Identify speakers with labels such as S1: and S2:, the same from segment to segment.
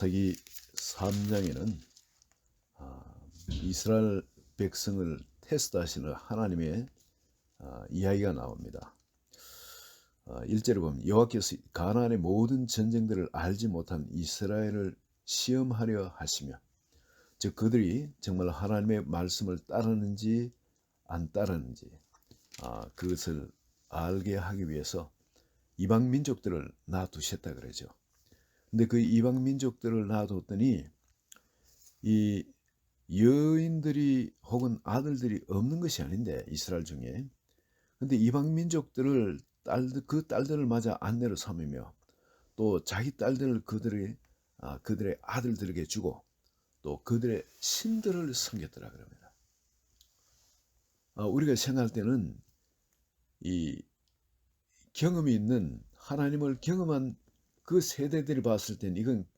S1: 사기 3장에는 이스라엘 백성을 테스트하시는 하나님의 이야기가 나옵니다. 1절에 보면 여호와께서 가나안의 모든 전쟁들을 알지 못한 이스라엘을 시험하려 하시며, 즉 그들이 정말 하나님의 말씀을 따르는지 안 따르는지 그것을 알게 하기 위해서 이방 민족들을 놔두셨다 그러죠. 근데 그 이방 민족들을 놔뒀더니 이 여인들이 혹은 아들들이 없는 것이 아닌데, 이스라엘 중에, 근데 이방 민족들을 그 딸들을 맞아 아내로 삼으며 또 자기 딸들을 그들의 아들들에게 주고 또 그들의 신들을 섬겼더라 그럽니다. 우리가 생각할 때는 이 경험이 있는, 하나님을 경험한 그 세대들이 봤을 때는 이건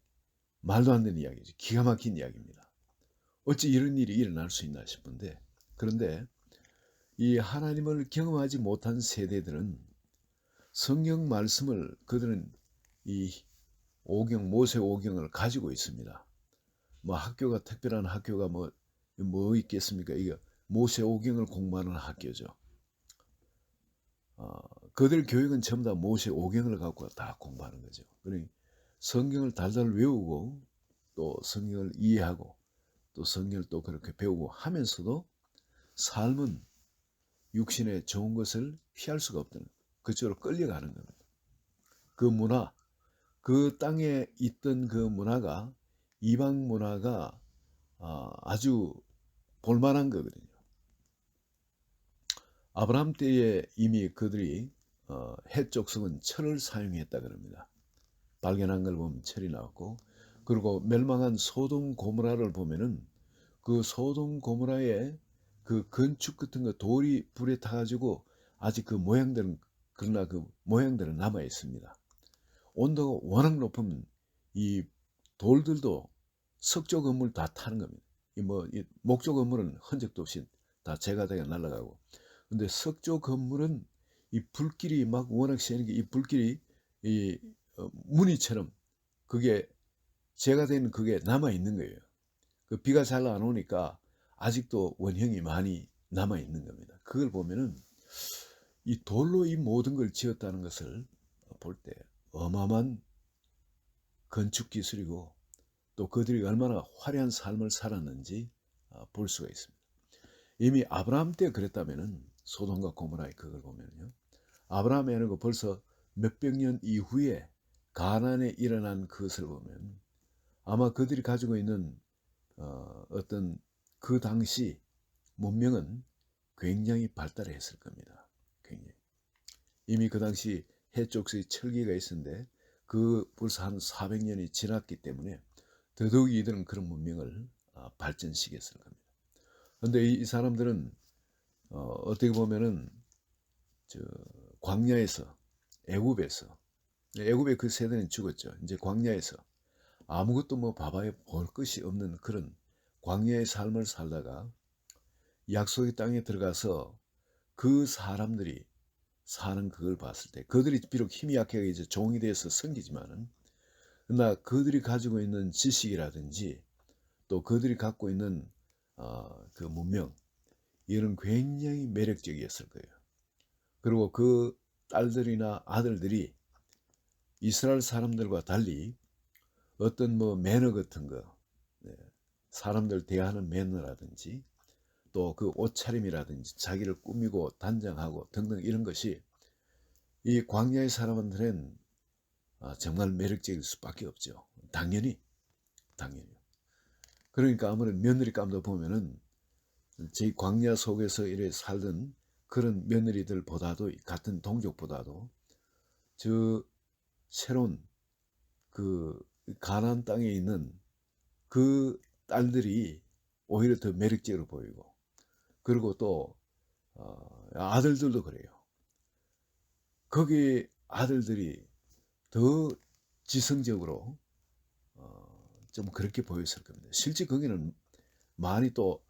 S1: 말도 안 되는 이야기죠. 기가 막힌 이야기입니다. 어찌 이런 일이 일어날 수 있나 싶은데, 그런데 이 하나님을 경험하지 못한 세대들은 성경 말씀을, 그들은 이 모세 오경을 가지고 있습니다. 뭐 학교가, 특별한 학교가 뭐 있겠습니까? 이게 모세 오경을 공부하는 학교죠. 그들 교육은 전부 다 모세 오경을 갖고 다 공부하는 거죠. 그러니 성경을 달달 외우고 또 성경을 이해하고 또 성경을 또 그렇게 배우고 하면서도 삶은 육신의 좋은 것을 피할 수가 없다는, 그쪽으로 끌려가는 겁니다. 그 문화, 그 땅에 있던 그 문화가, 이방 문화가 아주 볼만한 거거든요. 아브라함 때에 이미 그들이 헷 족속은 철을 사용했다 그럽니다. 발견한 걸 보면 철이 나왔고, 그리고 멸망한 소돔 고모라를 보면은 그 소돔 고모라의 그 건축 같은 거, 돌이 불에 타가지고 아직 그 모양들은, 그러나 그 모양들은 남아 있습니다. 온도가 워낙 높으면 이 돌들도 석조 건물 다 타는 겁니다. 이 목조 건물은 흔적도 없이 다 제거되어 날아가고, 근데 석조 건물은 이 불길이 막 워낙 세는 게, 이 불길이 이 무늬처럼 그게 제거된 그게 남아 있는 거예요. 그 비가 잘 안 오니까 아직도 원형이 많이 남아 있는 겁니다. 그걸 보면은 이 돌로 이 모든 걸 지었다는 것을 볼 때 어마어마한 건축 기술이고 또 그들이 얼마나 화려한 삶을 살았는지 볼 수가 있습니다. 이미 아브라함 때 그랬다면은, 소돔과 고모라의 그걸 보면요, 아브라함이 아니고 벌써 몇백 년 이후에 가나안에 일어난 그것을 보면 아마 그들이 가지고 있는 어떤 그 당시 문명은 굉장히 발달했을 겁니다. 굉장히. 이미 그 당시 해쪽의 철기가 있었는데 그 벌써 한 400년이 지났기 때문에 더더욱 이들은 그런 문명을 발전시켰을 겁니다. 그런데 이 사람들은 어떻게 보면은 저 광야에서, 애굽의 그 세대는 죽었죠. 이제 광야에서 아무것도 봐봐야 볼 것이 없는 그런 광야의 삶을 살다가 약속의 땅에 들어가서 그 사람들이 사는 그걸 봤을 때, 그들이 비록 힘이 약해가 이제 종이 돼서 섬기지만은, 그러나 그들이 가지고 있는 지식이라든지 또 그들이 갖고 있는 그 문명, 이런 굉장히 매력적이었을 거예요. 그리고 그 딸들이나 아들들이 이스라엘 사람들과 달리 어떤 매너 같은 거, 사람들 대하는 매너라든지 또 그 옷차림이라든지 자기를 꾸미고 단장하고 등등, 이런 것이 이 광야의 사람들은 정말 매력적일 수밖에 없죠. 당연히. 그러니까 아무래도 며느리감도 보면은 제 광야 속에서 이래 살던 그런 며느리들보다도, 같은 동족보다도 저 새로운 그 가나안 땅에 있는 그 딸들이 오히려 더 매력적으로 보이고, 그리고 또 아들들도 그래요. 거기 아들들이 더 지성적으로 좀 그렇게 보였을 겁니다. 실제 거기는 많이 또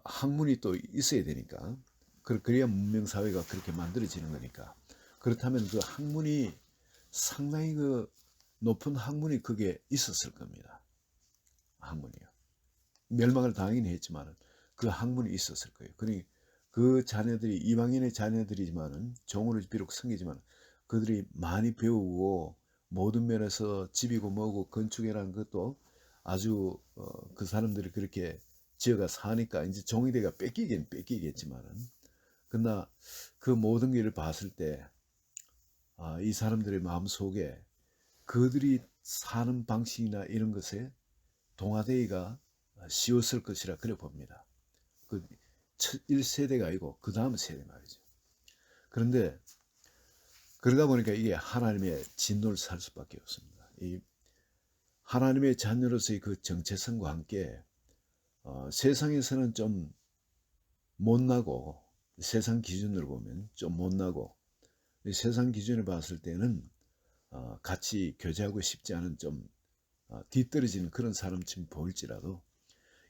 S1: 학문이 또 있어야 되니까, 그래야 문명사회가 그렇게 만들어지는 거니까. 그렇다면 그 학문이 상당히 그 높은 학문이 그게 있었을 겁니다. 학문이요. 멸망을 당연히 했지만 그 학문이 있었을 거예요. 그러니 그 자녀들이 이방인의 자녀들이지만은 종으로 비록 섬기지만 그들이 많이 배우고 모든 면에서 집이고 뭐고 건축이라는 것도 아주 그 사람들이 그렇게 지어가 사니까 이제 종이 돼가 뺏기긴 뺏기겠지만은 그러나 그 모든 일을 봤을 때 이 사람들의 마음 속에 그들이 사는 방식이나 이런 것에 동아대이가 씌웠을 것이라 그래 봅니다. 그 1세대가 아니고 그 다음 세대 말이죠. 그런데 그러다 보니까 이게 하나님의 진노를 살 수밖에 없습니다. 이 하나님의 자녀로서의 그 정체성과 함께 세상에서는 좀 못나고 세상 기준으로 보면 좀 못나고 세상 기준을 봤을 때는 같이 교제하고 싶지 않은 좀 뒤떨어지는 그런 사람쯤 보일지라도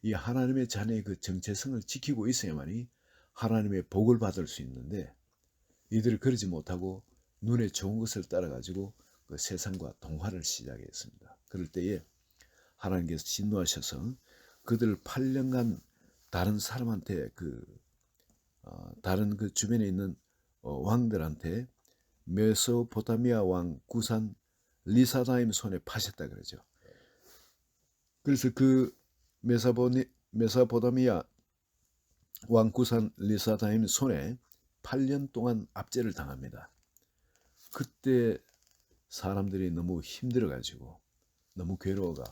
S1: 이 하나님의 자녀의 그 정체성을 지키고 있어야만이 하나님의 복을 받을 수 있는데 이들이 그러지 못하고 눈에 좋은 것을 따라가지고 그 세상과 동화를 시작했습니다. 그럴 때에 하나님께서 진노하셔서 그들 8년간 다른 사람한테 다른 그 주변에 있는 왕들한테 메소포타미아 왕 구산 리사다임 손에 파셨다 그러죠. 그래서 그 메소포타미아 왕 구산 리사다임 손에 8년 동안 압제를 당합니다. 그때 사람들이 너무 힘들어가지고 너무 괴로워가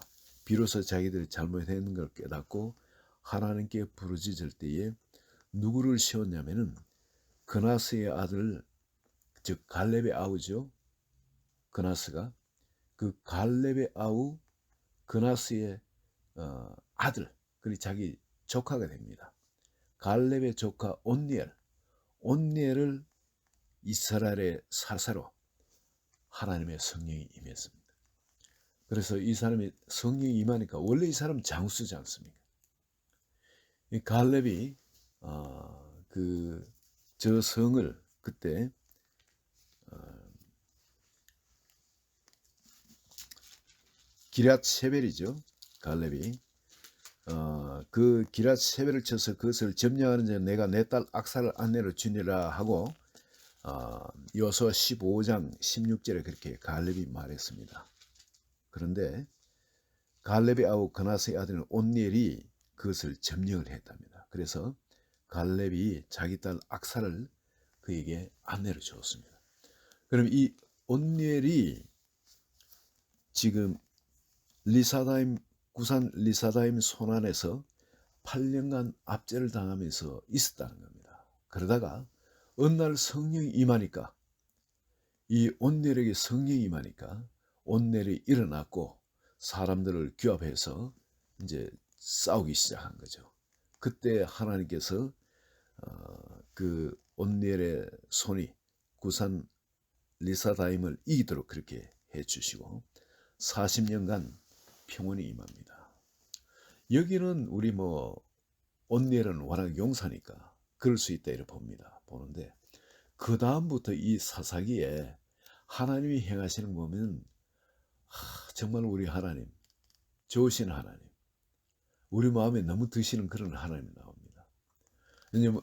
S1: 비로소 자기들이 잘못했는 걸 깨닫고 하나님께 부르짖을 때에 누구를 세웠냐면은 그나스의 아들 즉 갈렙의 아우죠. 그나스가 그 갈렙의 아우 그나스의 아들 그리고 자기 조카가 됩니다. 갈렙의 조카 온니엘을 이스라엘의 사사로 하나님의 성령이 임했습니다. 그래서 이 사람이 성령이 임하니까 원래 이 사람 장수지 않습니까? 이 갈렙이 저 성을 그때 기럇 세벨이죠. 갈렙이 그 기럇 세벨을 쳐서 그것을 점령하는 자 내가 내 딸 악사를 아내로 주니라 하고 여호수아 15장 16절에 그렇게 갈렙이 말했습니다. 그런데 갈렙의 아우 그나스의 아들 온니엘이 그것을 점령을 했답니다. 그래서 갈렙이 자기 딸 악사를 그에게 아내로 주었습니다. 그럼 이 온니엘이 지금 구산 리사다임 손안에서 8년간 압제를 당하면서 있었다는 겁니다. 그러다가 어느 날 성령이 임하니까 이 온넬에게 성령이 임하니까 온넬이 일어났고 사람들을 규합해서 이제 싸우기 시작한 거죠. 그때 하나님께서 그 온넬의 손이 구산 리사다임을 이기도록 그렇게 해주시고 40년간 평온이 임합니다. 여기는 우리 온넬은 워낙 용사니까 그럴 수 있다 이렇게 보는데 그 다음부터 이 사사기에 하나님이 행하시는 거 보면 정말 우리 하나님 좋으신 하나님 우리 마음에 너무 드시는 그런 하나님이 나옵니다. 왜냐하면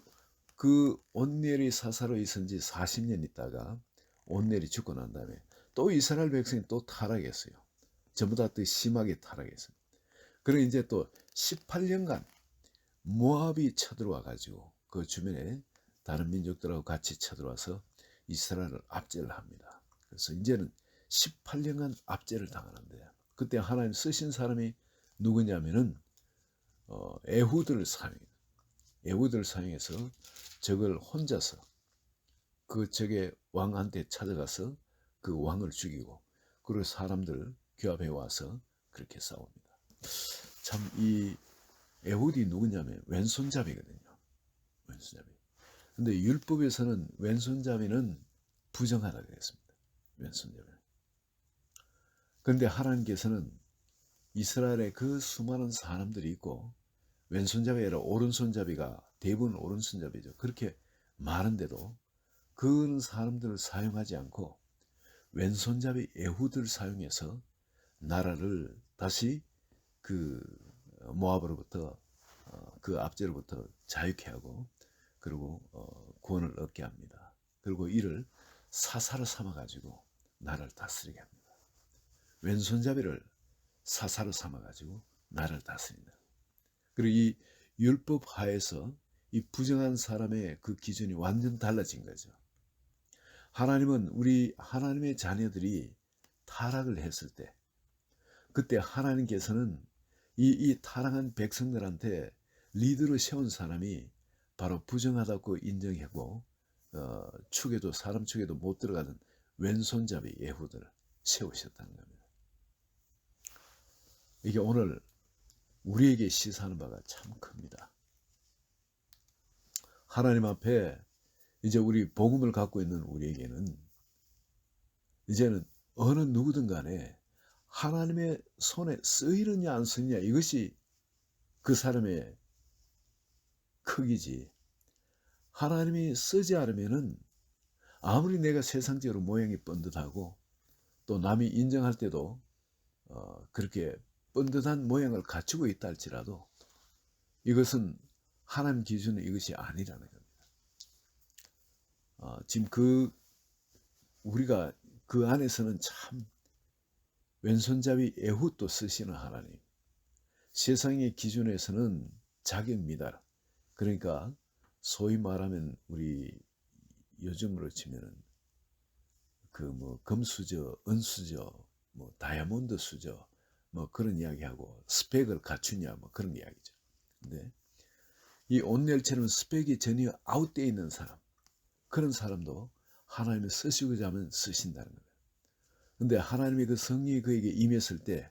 S1: 그 온넬이 사사로 있은 지 40년 있다가 온넬이 죽고 난 다음에 또 이스라엘 백성이 또 타락했어요. 전부 다 또 심하게 타락했어요. 그리고 이제 또 18년간 모압이 쳐들어와 가지고 그 주변에 다른 민족들하고 같이 쳐들어와서 이스라엘을 압제를 합니다. 그래서 이제는 18년간 압제를 당하는데 그때 하나님 쓰신 사람이 누구냐면은 에후드를 사용해서 적을 혼자서 그 적의 왕한테 찾아가서 그 왕을 죽이고 그리고 사람들 규합해 와서 그렇게 싸웁니다. 참 이 에훗이 누구냐면 왼손잡이거든요. 왼손잡이. 근데 율법에서는 왼손잡이는 부정하다 그랬습니다. 왼손잡이. 그런데 하나님께서는 이스라엘에 그 수많은 사람들이 있고 왼손잡이가 아니라 오른손잡이가 대부분 오른손잡이죠. 그렇게 많은데도 그런 사람들을 사용하지 않고 왼손잡이 에훗을 사용해서 나라를 다시 모압으로부터 그 압제로부터 자유케 하고 그리고 구원을 얻게 합니다. 그리고 이를 사사로 삼아 가지고 나를 다스리게 합니다. 왼손잡이를 사사로 삼아 가지고 나를 다스린다. 그리고 이 율법 하에서 이 부정한 사람의 그 기준이 완전 달라진 거죠. 하나님은 우리 하나님의 자녀들이 타락을 했을 때 그때 하나님께서는 이 타락한 백성들한테 리더로 세운 사람이 바로 부정하다고 인정하고 축에도 사람 축에도 못 들어가는 왼손잡이 예후들을 세우셨다는 겁니다. 이게 오늘 우리에게 시사하는 바가 참 큽니다. 하나님 앞에 이제 우리 복음을 갖고 있는 우리에게는 이제는 어느 누구든 간에 하나님의 손에 쓰이느냐 안 쓰이느냐 이것이 그 사람의 크기지. 하나님이 쓰지 않으면은 아무리 내가 세상적으로 모양이 번듯하고 또 남이 인정할 때도 그렇게 번듯한 모양을 갖추고 있다 할지라도 이것은 하나님 기준은 이것이 아니라는 겁니다. 지금 우리가 그 안에서는 참 왼손잡이 에훗도 쓰시는 하나님. 세상의 기준에서는 자격미달. 그러니까 소위 말하면 우리 요즘으로 치면은 그 뭐 금수저, 은수저, 뭐 다이아몬드 수저 뭐 그런 이야기하고 스펙을 갖추냐 뭐 그런 이야기죠. 근데 이 온열처럼 스펙이 전혀 아웃되어 있는 사람 그런 사람도 하나님이 쓰시고자 하면 쓰신다는 거예요. 근데 하나님의 그 성령이 그에게 임했을 때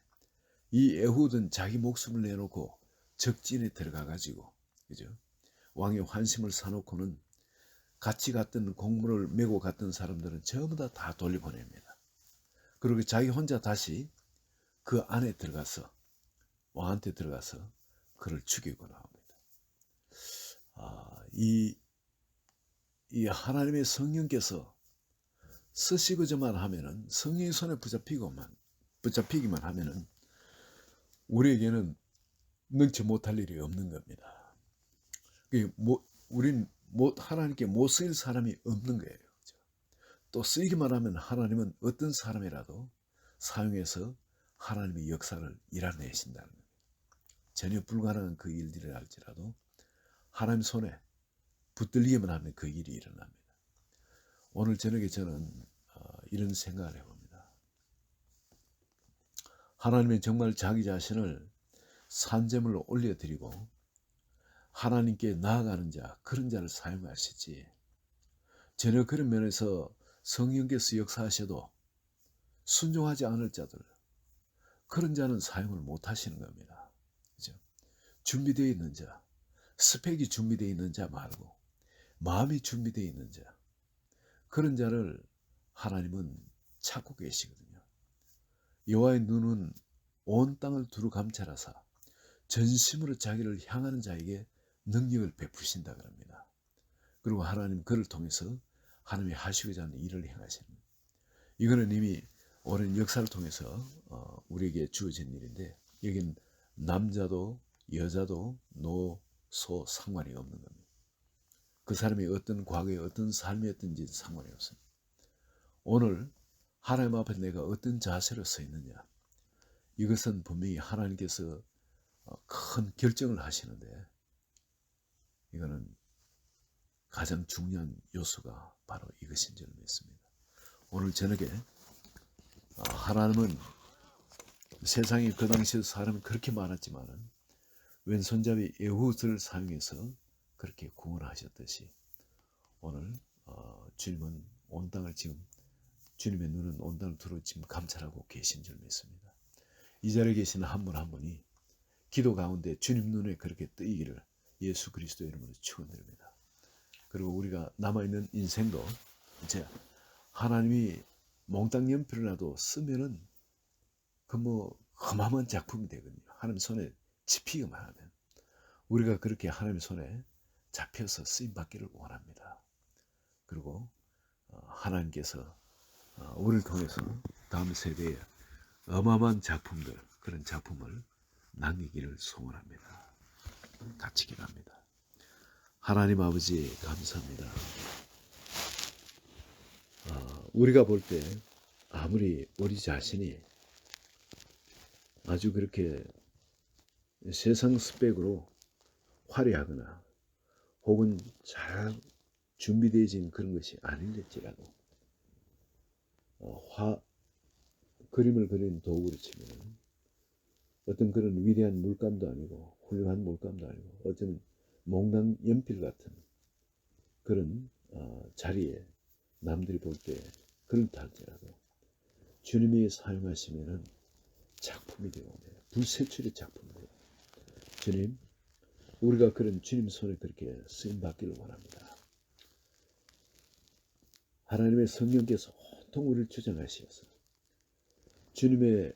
S1: 이 에훗은 자기 목숨을 내놓고 적진에 들어가 가지고 그죠? 왕의 환심을 사놓고는 같이 갔던 공물을 메고 갔던 사람들은 전부 다 돌려보냅니다. 그리고 자기 혼자 다시 그 안에 들어가서 왕한테 들어가서 그를 죽이고 나옵니다. 이 하나님의 성령께서 쓰시고자만 하면은 성령의 손에 붙잡히기만 하면은 우리에게는 능치 못할 일이 없는 겁니다. 우린 하나님께 못 쓰일 사람이 없는 거예요. 또 쓰이기만 하면 하나님은 어떤 사람이라도 사용해서 하나님의 역사를 일어내신다는 겁니다. 전혀 불가능한 그 일들을 할지라도 하나님 손에 붙들리기만 하면 그 일이 일어납니다. 오늘 저녁에 저는 이런 생각을 해봅니다. 하나님은 정말 자기 자신을 산재물로 올려드리고 하나님께 나아가는 자, 그런 자를 사용하시지 전혀 그런 면에서 성령께서 역사하셔도 순종하지 않을 자들, 그런 자는 사용을 못 하시는 겁니다. 그죠? 준비되어 있는 자, 스펙이 준비되어 있는 자 말고 마음이 준비되어 있는 자, 그런 자를 하나님은 찾고 계시거든요. 여호와의 눈은 온 땅을 두루 감찰하사 전심으로 자기를 향하는 자에게 능력을 베푸신다 그럽니다. 그리고 하나님 그를 통해서 하나님이 하시고자 하는 일을 행하시는 거예요. 이거는 이미 오랜 역사를 통해서 우리에게 주어진 일인데 여기는 남자도 여자도 노소 상관이 없는 겁니다. 그 사람이 어떤 과거에 어떤 삶이었든지 상관이 없습니다. 오늘 하나님 앞에 내가 어떤 자세로 서 있느냐, 이것은 분명히 하나님께서 큰 결정을 하시는데 이거는 가장 중요한 요소가 바로 이것인 줄 믿습니다. 오늘 저녁에 하나님은 세상에 그 당시에 사람이 그렇게 많았지만은 왼손잡이 에훗을 사용해서 그렇게 구원하셨듯이 오늘 주님은 온 땅을 지금 주님의 눈은 온 땅을 두루 지금 감찰하고 계신 줄 믿습니다. 이 자리에 계시는 한 분 한 분이 기도 가운데 주님 눈에 그렇게 뜨이기를 예수 그리스도 이름으로 축원드립니다. 그리고 우리가 남아있는 인생도 이제 하나님이 몽땅 연필이라도 쓰면은 그 뭐 어마어마한 작품이 되거든요. 하나님 손에 집히기만 하면 우리가 그렇게 하나님 손에 잡혀서 쓰임 받기를 원합니다. 그리고 하나님께서 우리를 통해서 다음 세대에 어마어마한 작품들, 그런 작품을 남기기를 소원합니다. 같이 기도합니다. 하나님 아버지 감사합니다. 우리가 볼 때 아무리 우리 자신이 아주 그렇게 세상 스펙으로 화려하거나 혹은 잘 준비되어진 그런 것이 아닐지라도 그림을 그리는 도구로 치면 어떤 그런 위대한 물감도 아니고 훌륭한 물감도 아니고 어쩌면 몽당 연필 같은 그런 자리에 남들이 볼 때 그렇다 할지라도 주님이 사용하시면은 작품이 되고 불세출의 작품이 되고 주님 우리가 그런 주님 손에 그렇게 쓰임 받기를 원합니다. 하나님의 성령께서 온통 우리를 주장하시어서 주님의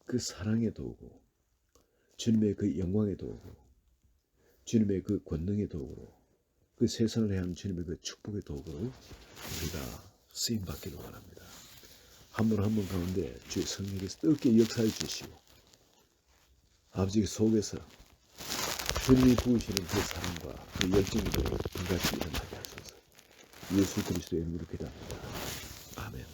S1: 그 사랑의 도구, 주님의 그 영광의 도구, 주님의 그 권능의 도구로 그 세상을 향한 주님의 그 축복의 도구로 우리가 쓰임 받기를 원합니다. 한 분 한 분 가운데 주의 성령께서 뜨겁게 역사해 주시고 아버지 속에서 주님이 부으시는 그 사랑과 그 열정으로 불같이 일어나게 하소서. 예수 그리스도의 이름으로 기도합니다. 아멘.